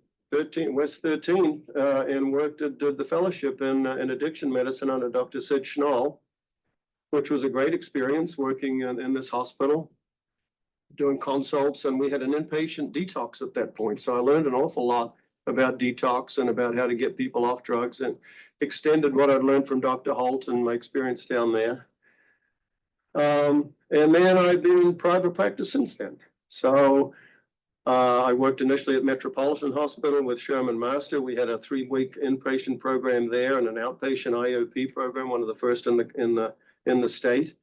West 13, and did the fellowship in addiction medicine under Dr. Sid Schnall, which was a great experience working in this hospital, doing consults, and we had an inpatient detox at that point. So I learned an awful lot about detox and about how to get people off drugs, and extended what I'd learned from Dr. Holt and my experience down there. And then I've been in private practice since then. So I worked initially at Metropolitan Hospital with Sherman Master. We had a 3-week inpatient program there and an outpatient IOP program, one of the first in the state.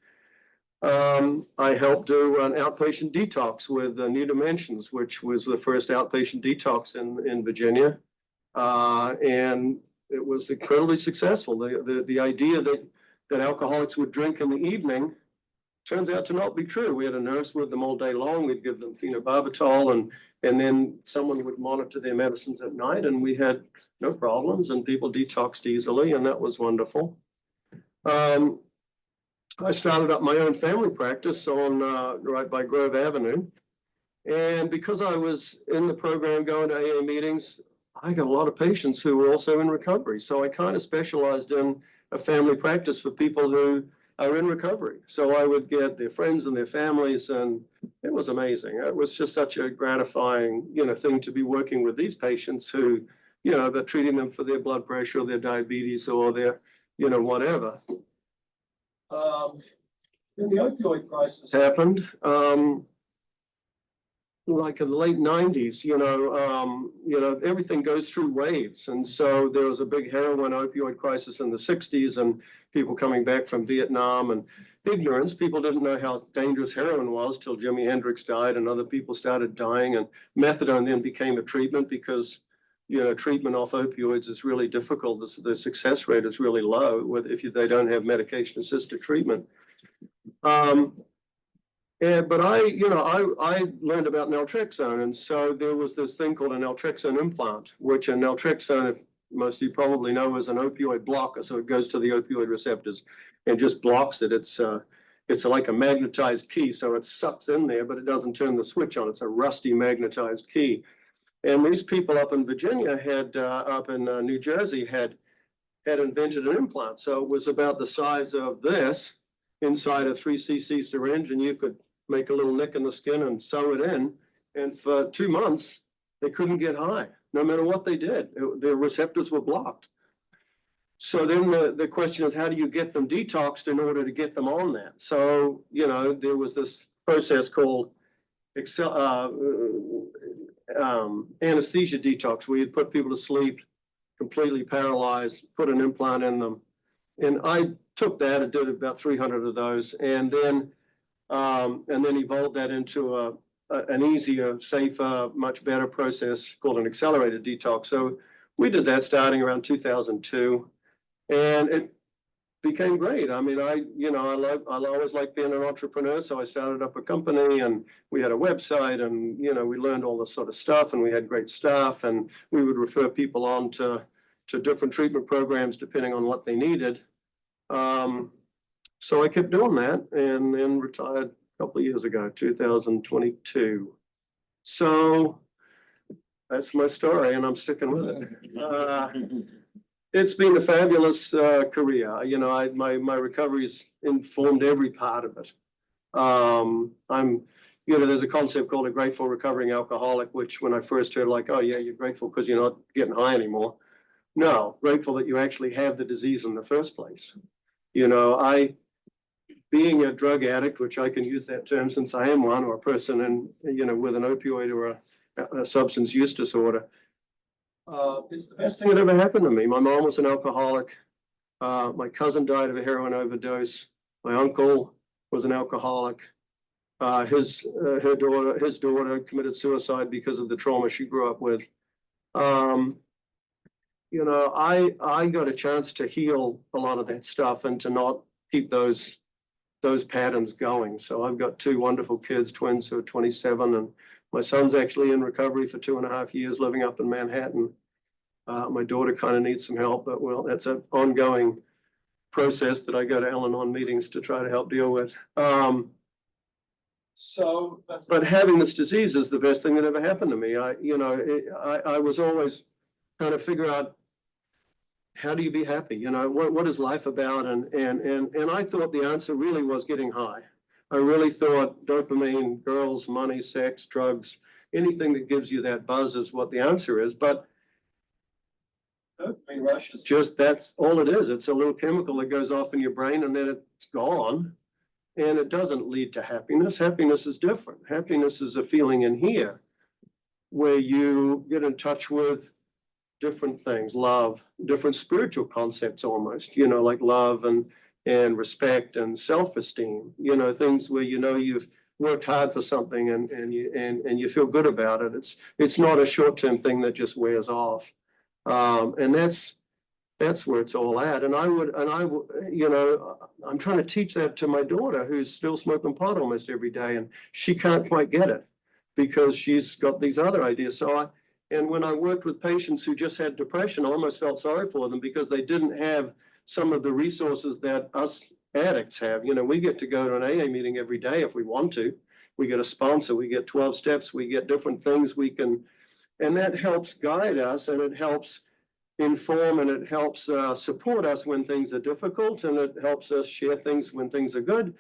I helped do an outpatient detox with New Dimensions, which was the first outpatient detox in Virginia. And it was incredibly successful. The idea that alcoholics would drink in the evening turns out to not be true. We had a nurse with them all day long. We'd give them phenobarbital, and then someone would monitor their medicines at night, and we had no problems, and people detoxed easily, and that was wonderful. I started up my own family practice on right by Grove Avenue. And because I was in the program going to AA meetings, I got a lot of patients who were also in recovery. So I kind of specialized in a family practice for people who are in recovery. So I would get their friends and their families, and it was amazing. It was just such a gratifying, thing to be working with these patients who, they're treating them for their blood pressure or their diabetes or their, whatever. Then the opioid crisis happened. like in the late nineties, everything goes through waves. And so there was a big heroin opioid crisis in the sixties and people coming back from Vietnam and ignorance. People didn't know how dangerous heroin was till Jimi Hendrix died and other people started dying. And methadone then became a treatment because, treatment off opioids is really difficult. The success rate is really low they don't have medication assisted treatment. But I learned about naltrexone, and so there was this thing called a naltrexone implant, which a naltrexone, if most of you probably know, is an opioid blocker. So it goes to the opioid receptors and just blocks it. It's like a magnetized key, so it sucks in there, but it doesn't turn the switch on. It's a rusty magnetized key. And these people up in Virginia up in New Jersey had invented an implant. So it was about the size of this inside a 3cc syringe, and you could make a little nick in the skin and sew it in. And for 2 months, they couldn't get high, no matter what they did. Their receptors were blocked. So then the question is, how do you get them detoxed in order to get them on that? So, there was this process called anesthesia detox, where you'd put people to sleep, completely paralyzed, put an implant in them. And I took that and did about 300 of those, and then evolved that into an easier, safer, much better process called an accelerated detox. So we did that starting around 2002, and it became great. I mean, I always liked being an entrepreneur, so I started up a company, and we had a website, and we learned all this sort of stuff, and we had great staff, and we would refer people on to different treatment programs depending on what they needed. So I kept doing that and then retired a couple of years ago, 2022. So that's my story, and I'm sticking with it. It's been a fabulous career. My recovery's informed every part of it. There's a concept called a grateful recovering alcoholic, which when I first heard, like, oh yeah, you're grateful because you're not getting high anymore. No, grateful that you actually have the disease in the first place. Being a drug addict, which I can use that term since I am one, or a person with an opioid or a substance use disorder, it's the best thing that ever happened to me. My mom was an alcoholic. My cousin died of a heroin overdose. My uncle was an alcoholic. His daughter committed suicide because of the trauma she grew up with. I got a chance to heal a lot of that stuff and to not keep those patterns going. So I've got 2 wonderful kids, twins who are 27, and my son's actually in recovery for 2.5 years living up in Manhattan. My daughter kind of needs some help, but that's an ongoing process that I go to Al-Anon meetings to try to help deal with. But having this disease is the best thing that ever happened to me. I was always trying to figure out, how do you be happy? What is life about? And I thought the answer really was getting high. I really thought dopamine, girls, money, sex, drugs, anything that gives you that buzz is what the answer is. But dopamine rush is that's all it is. It's a little chemical that goes off in your brain and then it's gone. And it doesn't lead to happiness. Happiness is different. Happiness is a feeling in here where you get in touch with different things, love, different spiritual concepts almost, like love and respect and self-esteem, things where you've worked hard for something and you feel good about it. It's not a short-term thing that just wears off. And that's where it's all at. And I'm trying to teach that to my daughter, who's still smoking pot almost every day, and she can't quite get it because she's got these other ideas. And when I worked with patients who just had depression, I almost felt sorry for them because they didn't have some of the resources that us addicts have. We get to go to an AA meeting every day if we want to. We get a sponsor, we get 12 steps, we get different things we can, and that helps guide us, and it helps inform, and it helps support us when things are difficult, and it helps us share things when things are good.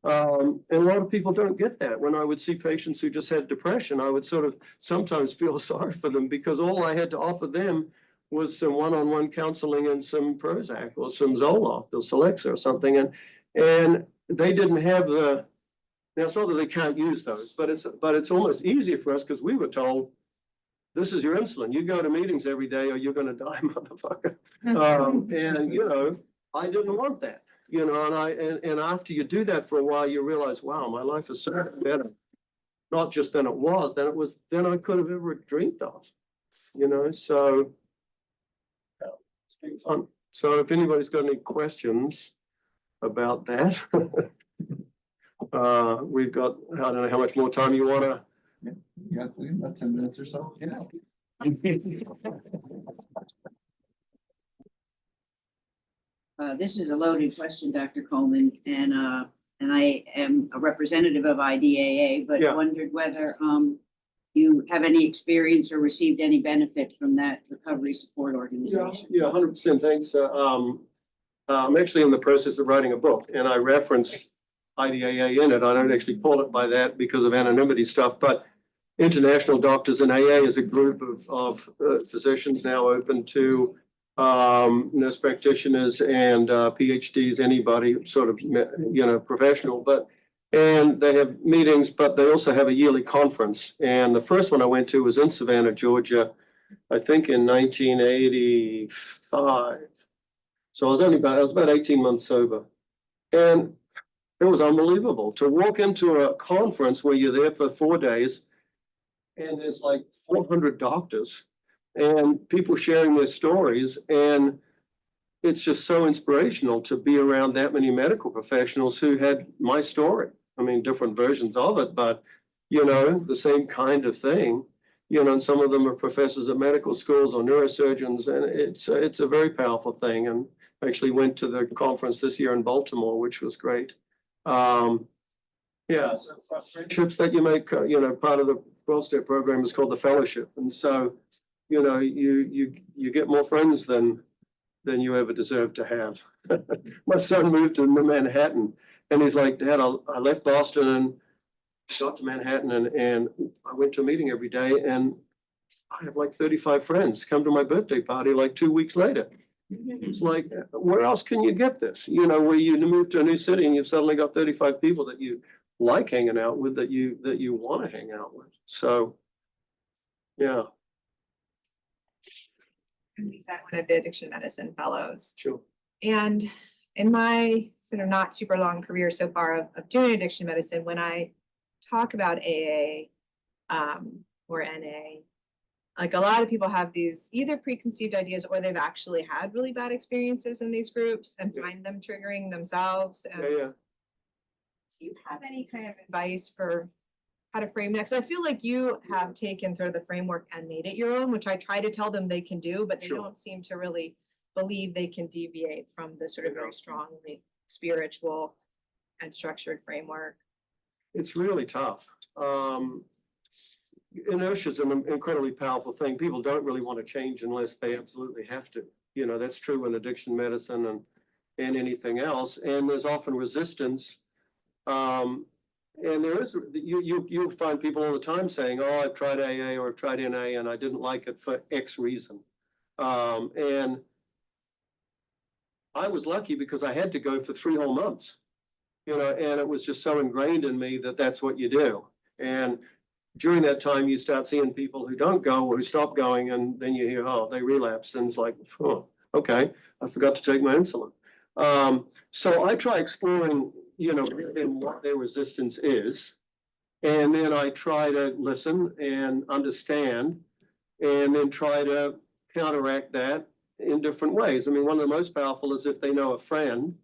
And a lot of people don't get that. When I would see patients who just had depression, I would sort of sometimes feel sorry for them because all I had to offer them was some one-on-one counseling and some Prozac or some Zoloft or Celexa or something. And they didn't have the Now, it's not that they can't use those, but it's almost easier for us because we were told, this is your insulin. You go to meetings every day or you're gonna die, motherfucker. And you know, I didn't want that, you know, and after you do that for a while, you realize, wow, my life is so much better. Not just than it was, than I could have ever dreamed of, you know, so. It's been fun. So if anybody's got any questions about that. We've got, I don't know how much more time you wanna. Yeah, about 10 minutes or so. Yeah. This is a loaded question, Dr. Coleman, and I am a representative of IDAA, but Yeah. wondered whether you have any experience or received any benefit from that recovery support organization. Yeah, 100%. Thanks. I'm actually in the process of writing a book and I reference IDAA in it. I don't actually call it by that because of anonymity stuff, but International Doctors in AA is a group of physicians now open to nurse practitioners and PhDs, anybody sort of, you know, professional, and they have meetings, but they also have a yearly conference. And the first one I went to was in Savannah, Georgia, I think in 1985. So I was about 18 months sober. And it was unbelievable to walk into a conference where you're there for 4 days and there's like 400 doctors and people sharing their stories. And it's just so inspirational to be around that many medical professionals who had my story. I mean, different versions of it, but, you know, the same kind of thing, you know, and some of them are professors at medical schools or neurosurgeons, and it's a very powerful thing. And I actually went to the conference this year in Baltimore, which was great. Yeah, so friendships that you make, you know, part of the 12-step program is called the fellowship. And so, you know, you get more friends than you ever deserve to have. My son moved to Manhattan and he's like, Dad, I left Boston and got to Manhattan and I went to a meeting every day and I have like 35 friends come to my birthday party like 2 weeks later. It's like, where else can you get this? You know, where you move to a new city and you've suddenly got 35 people that you like hanging out with, that you want to hang out with. So, yeah. I'm Lisa, one of the addiction medicine fellows. Sure. And in my sort of not super long career so far of doing addiction medicine, when I talk about AA or NA, like a lot of people have these either preconceived ideas or they've actually had really bad experiences in these groups and find them triggering themselves. And Yeah. do you have any kind of advice for how to frame next? I feel like you have taken sort of the framework and made it your own, which I try to tell them they can do, but they Sure. don't seem to really believe they can deviate from the sort of very strongly spiritual and structured framework. It's really tough. Inertia is an incredibly powerful thing. People don't really want to change unless they absolutely have to. You know, that's true in addiction medicine and anything else. And there's often resistance. And there is, you find people all the time saying, oh, I've tried AA or I've tried NA and I didn't like it for X reason. And I was lucky because I had to go for 3 whole months, you know, and it was just so ingrained in me that that's what you do. And during that time, you start seeing people who don't go or who stop going, and then you hear, oh, they relapsed, and it's like, oh, okay, I forgot to take my insulin. So I try exploring, you know, what their resistance is, and then I try to listen and understand, and then try to counteract that in different ways. I mean, one of the most powerful is if they know a friend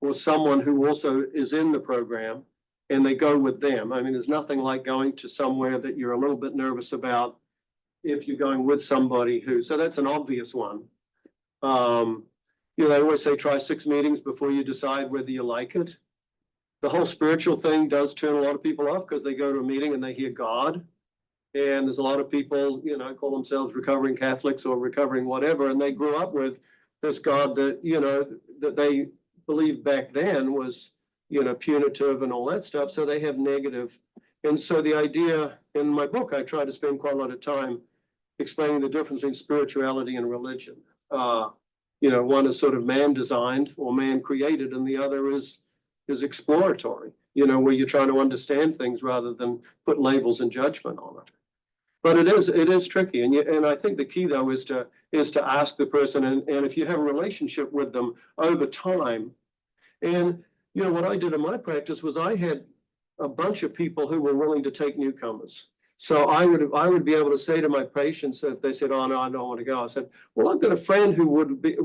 or someone who also is in the program and they go with them. I mean, there's nothing like going to somewhere that you're a little bit nervous about if you're going with somebody who, so that's an obvious one. You know, they always say try 6 meetings before you decide whether you like it. The whole spiritual thing does turn a lot of people off because they go to a meeting and they hear God. And there's a lot of people, you know, call themselves recovering Catholics or recovering whatever, and they grew up with this God that, you know, that they believed back then was, you know, punitive and all that stuff. So they have negative. And so the idea in my book, I try to spend quite a lot of time explaining the difference between spirituality and religion. You know, one is sort of man designed or man created, and the other is exploratory. you know, where you're trying to understand things rather than put labels and judgment on it. But it is tricky. And I think the key though is to ask the person, and if you have a relationship with them over time. And, you know, what I did in my practice was I had a bunch of people who were willing to take newcomers. So I would be able to say to my patients, if they said, oh, no, I don't want to go. I said, well, I've got a friend who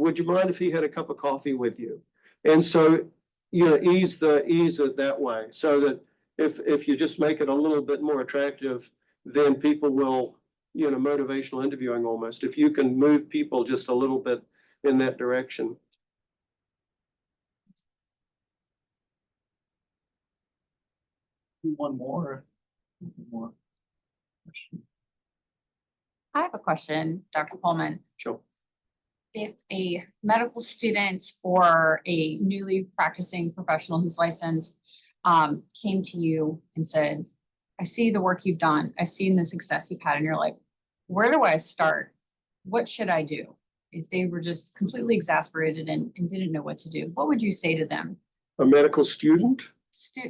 would you mind if he had a cup of coffee with you? And so, you know, ease it that way, so that if you just make it a little bit more attractive, then people will, you know, motivational interviewing almost, if you can move people just a little bit in that direction. One more. I have a question, Dr. Coleman. Sure. If a medical student or a newly practicing professional who's licensed came to you and said, I see the work you've done, I've seen the success you've had in your life, where do I start? What should I do? If they were just completely exasperated and didn't know what to do, what would you say to them? A medical student?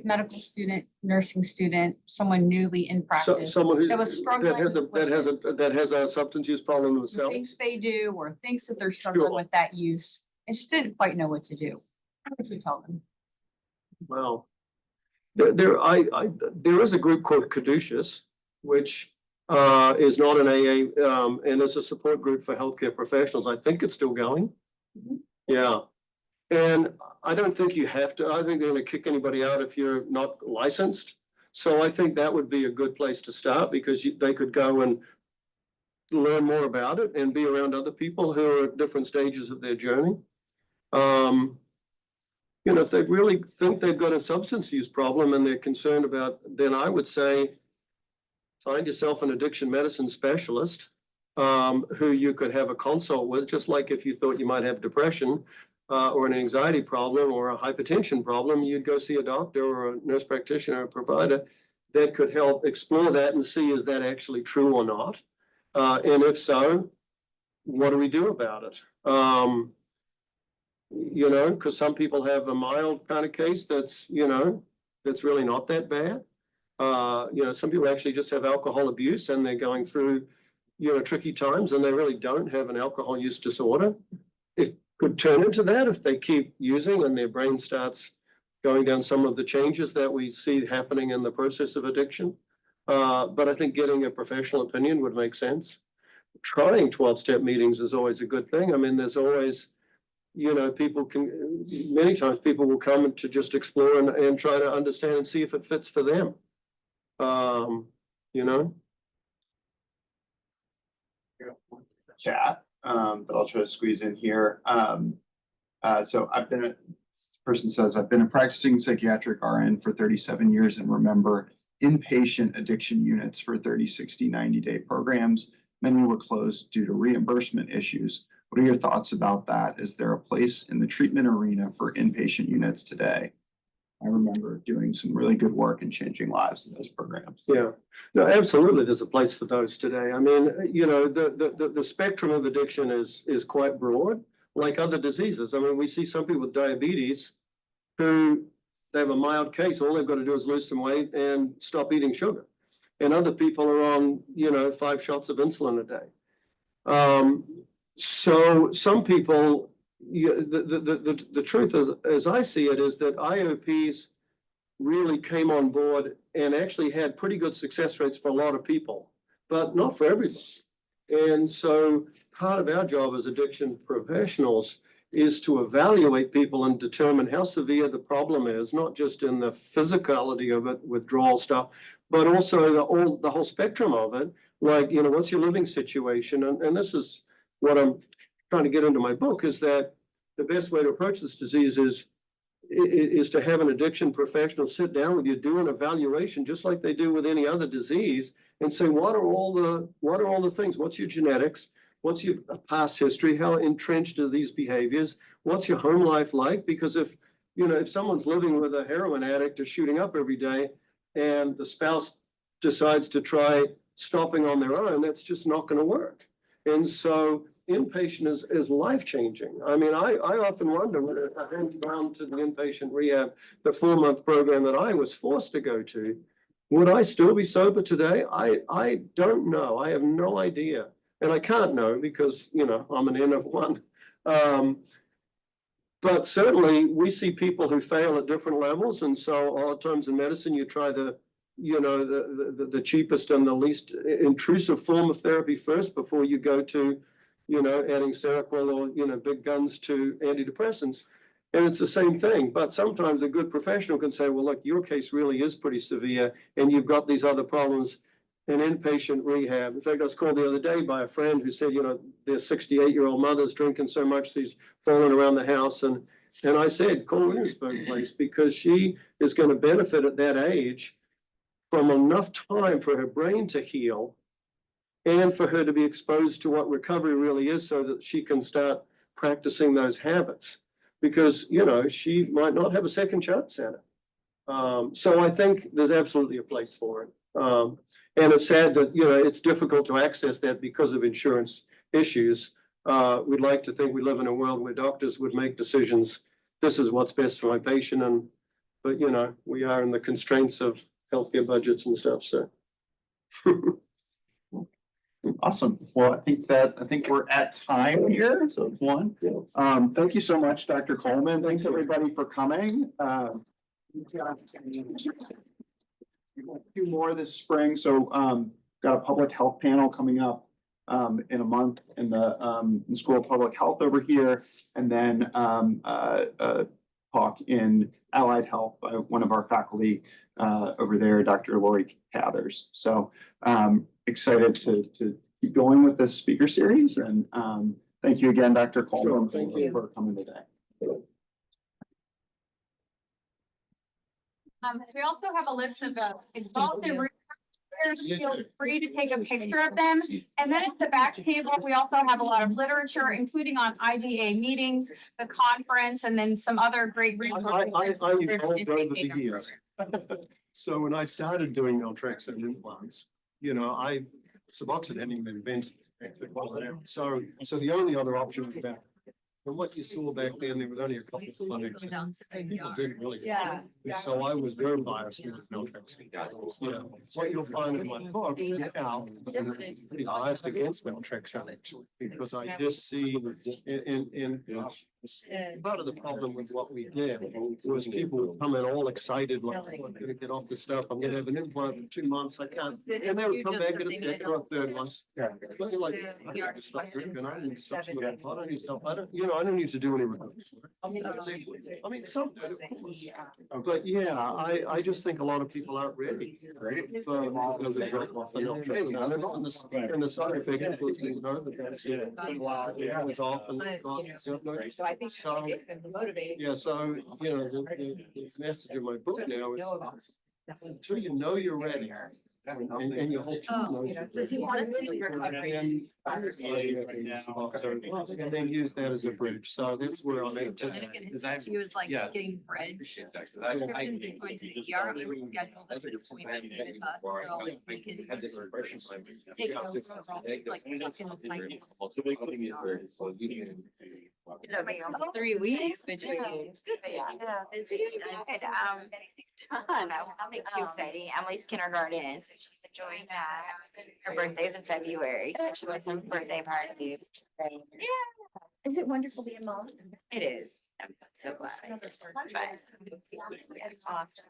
Medical student, nursing student, someone newly in practice. Someone who that was struggling that has a substance use problem who themselves. thinks they do, or thinks that they're struggling Sure. with that use, and just didn't quite know what to do. What would you tell them? Wow. There is a group called Caduceus, which is not an AA, and is a support group for healthcare professionals. I think it's still going. Mhm. Yeah. And I don't think you have to, I think they're gonna kick anybody out if you're not licensed. So I think that would be a good place to start, because they could go and learn more about it and be around other people who are at different stages of their journey. You know, if they really think they've got a substance use problem and they're concerned about, then I would say find yourself an addiction medicine specialist who you could have a consult with, just like if you thought you might have depression or an anxiety problem or a hypertension problem, you'd go see a doctor or a nurse practitioner or a provider that could help explore that and see, is that actually true or not? And if so, what do we do about it? You know, because some people have a mild kind of case that's, you know, that's really not that bad. You know, some people actually just have alcohol abuse and they're going through, you know, tricky times and they really don't have an alcohol use disorder. It could turn into that if they keep using and their brain starts going down some of the changes that we see happening in the process of addiction. But I think getting a professional opinion would make sense. Trying 12-step meetings is always a good thing. I mean, there's always, you know, many times people will come to just explore and try to understand and see if it fits for them. You know? Chat, that I'll try to squeeze in here. So person says, I've been a practicing psychiatric RN for 37 years and remember inpatient addiction units for 30, 60, 90-day programs. Many were closed due to reimbursement issues. What are your thoughts about that? Is there a place in the treatment arena for inpatient units today? I remember doing some really good work and changing lives in those programs. Yeah, no, absolutely. There's a place for those today. I mean, you know, the spectrum of addiction is quite broad, like other diseases. I mean, we see some people with diabetes who they have a mild case. All they've got to do is lose some weight and stop eating sugar. And other people are on, you know, 5 shots of insulin a day. So some people, the truth is, as I see it, is that IOPs really came on board and actually had pretty good success rates for a lot of people, but not for everybody. And so part of our job as addiction professionals is to evaluate people and determine how severe the problem is, not just in the physicality of it, withdrawal stuff, but also the whole spectrum of it. Like, you know, what's your living situation? And this is what I'm trying to get into my book, is that the best way to approach this disease is to have an addiction professional sit down with you, do an evaluation just like they do with any other disease, and say, what are all the things? What's your genetics? What's your past history? How entrenched are these behaviors? What's your home life like? Because if someone's living with a heroin addict or shooting up every day and the spouse decides to try stopping on their own, that's just not going to work. And so inpatient is life-changing. I mean, I often wonder whether if I hadn't gone to the inpatient rehab, the 4-month program that I was forced to go to, would I still be sober today? I don't know. I have no idea. And I can't know because, you know, I'm an N of one. But certainly we see people who fail at different levels. And so a lot of times in medicine, you try the cheapest and the least intrusive form of therapy first before you go to, you know, adding Seroquel or, you know, big guns to antidepressants. And it's the same thing. But sometimes a good professional can say, well, look, your case really is pretty severe and you've got these other problems in inpatient rehab. In fact, I was called the other day by a friend who said, you know, their 68-year-old mother's drinking so much she's falling around the house. And I said, call Williamsburg, please, because she is going to benefit at that age from enough time for her brain to heal and for her to be exposed to what recovery really is so that she can start practicing those habits. Because, you know, she might not have a second chance at it. So I think there's absolutely a place for it. And it's sad that, you know, it's difficult to access that because of insurance issues. We'd like to think we live in a world where doctors would make decisions. This is what's best for my patient. But, you know, we are in the constraints of healthcare budgets and stuff, so. Awesome. Well, I think we're at time here. So it's one. Thank you so much, Dr. Coleman. Thanks everybody for coming. Few more this spring. So got a public health panel coming up in a month in the School of Public Health over here, and then a talk in allied health by one of our faculty over there, Dr. Lori Cathers. So excited to keep going with this speaker series, and thank you again, Dr. Coleman, for coming today. We also have a list of exhaustive resources. Feel free to take a picture of them. And then at the back table, we also have a lot of literature, including on IDA meetings, the conference, and then some other great resources. I evolved over the years. So when I started doing naltrexone implants, you know, Suboxone hadn't even invented. So the only other option was that. And what you saw back then, there was only a couple of clinics. People didn't really. Yeah. So I was very biased with naltrexone. You know, what you'll find in my book now, be biased against naltrexone, because I just see part of the problem with what we did was people would come in all excited, like, oh, I'm gonna get off the stuff, I'm gonna have an implant in 2 months, I can't. And they would come back at a second or a third one. But you're like, I don't need to stop drinking, I don't need to stop smoking, I don't need to stop, I don't need to do any recovery. I mean, some, but yeah, I just think a lot of people aren't ready for those that drop off the naltrexone. And the side effects, you know, that that's, it's often got, So I think so, motivating. yeah, so, you know, the message of my book now is until you know you're ready. And your whole team knows. And then use that as a bridge. So that's where I'm at today. She was like getting bread. Going to the ER, we rescheduled the appointment with us, so we can take over the process, like, It'll be almost 3 weeks between. It's good. Yeah. It's good. Ton. Nothing too exciting. Emily's kindergarten, so she's enjoying that. Her birthday's in February, so she wants some birthday party. Yeah. Is it wonderful being a mom? It is. I'm so glad. It's fun. It's awesome.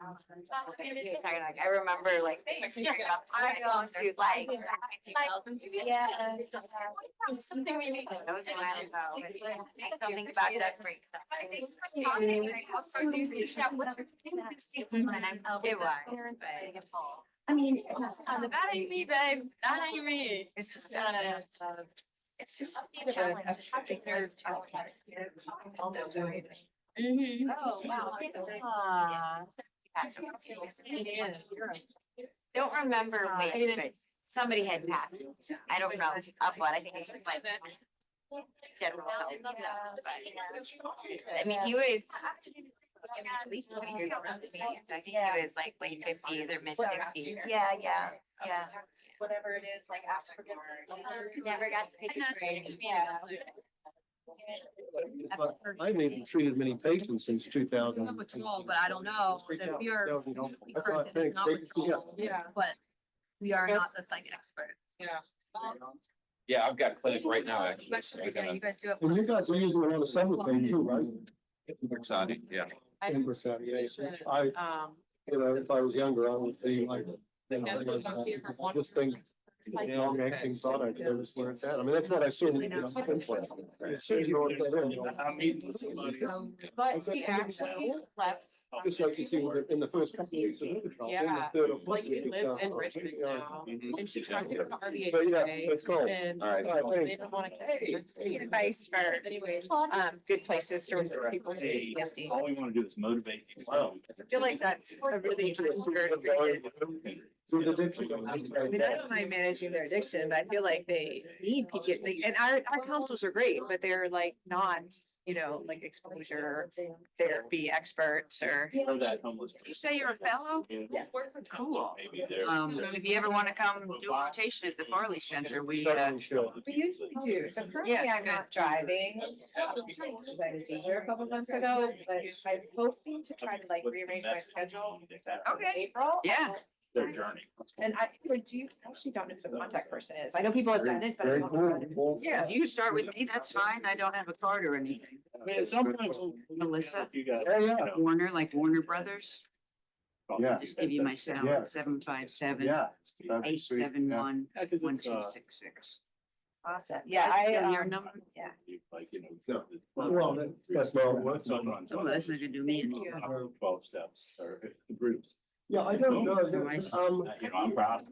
Sorry, like I remember like I go to like 2000. Yeah. Something we need. That was a while ago. Something about that breaks. It was. I mean, that ain't me, babe. That ain't me. It's just it's just a challenge. Oh, wow. Don't remember when, but somebody had passed. I don't know of what. I think it's just like general health. I mean, he was At least 20 years older than me, so I think he was like late 50s or mid 60s. Yeah, yeah. Whatever it is, like ask forgiveness. Never got to pick his brain. I haven't even treated many patients since 2000. But I don't know, that we are. Thanks. Yeah, but we are not the psych experts. Yeah. Yeah, I've got a clinic right now, actually. So I Yeah, gotta- you guys do it. And you guys are using a lot of summer things too, right? Exciting, yeah. 10%, yeah. I, you know, if I was younger, I would say like, I just think long acting products, that's where it's at. I mean, that's what I assume. As soon as you want that in, But he actually left. just like you see in the first couple of weeks of Rubicon, then the third or fourth Like he week, lives in uh, Richmond now, Mhm. and she tried to get an RVA But yeah, today, it's cold. and All right. they didn't wanna. Advice for, Anyway. good places to refer people to. All we want to do is motivate. people. Wow. I feel like that's a really So the addiction. I mean, I don't mind managing their addiction, but I feel like they need PTSD, and our counselors are great, but they're like not, like exposure therapy experts or. Know that homeless. You say you're a fellow? Yeah. Cool. Maybe they're. If you ever want to come do a rotation at the Farley Center, we. Certainly should. We usually do. So currently Yeah, I'm not driving. I was here a couple months ago, but I'm hoping to try to like rearrange my schedule. for Okay. April. Yeah. Their journey. And do you actually don't know who the contact person is? I know people have done it, but. I Very don't know. cool. Yeah, you can start with me, that's fine, I don't have a card or anything. I mean, at some point. Melissa? You got. Yeah, yeah. Warner, like Warner Brothers, Yeah. just give you my cell, Yeah. 757 Yeah. that'd be sweet. 871 Yeah, 'cause it's, 1266. Awesome. Yeah, That's I, your um, number? yeah. Like, you know. No. Well, that's not what. Sun runs. Oh, that's not gonna do me any Thank good. 12 steps or groups. Yeah, I don't know. Nice. You know, I'm proud.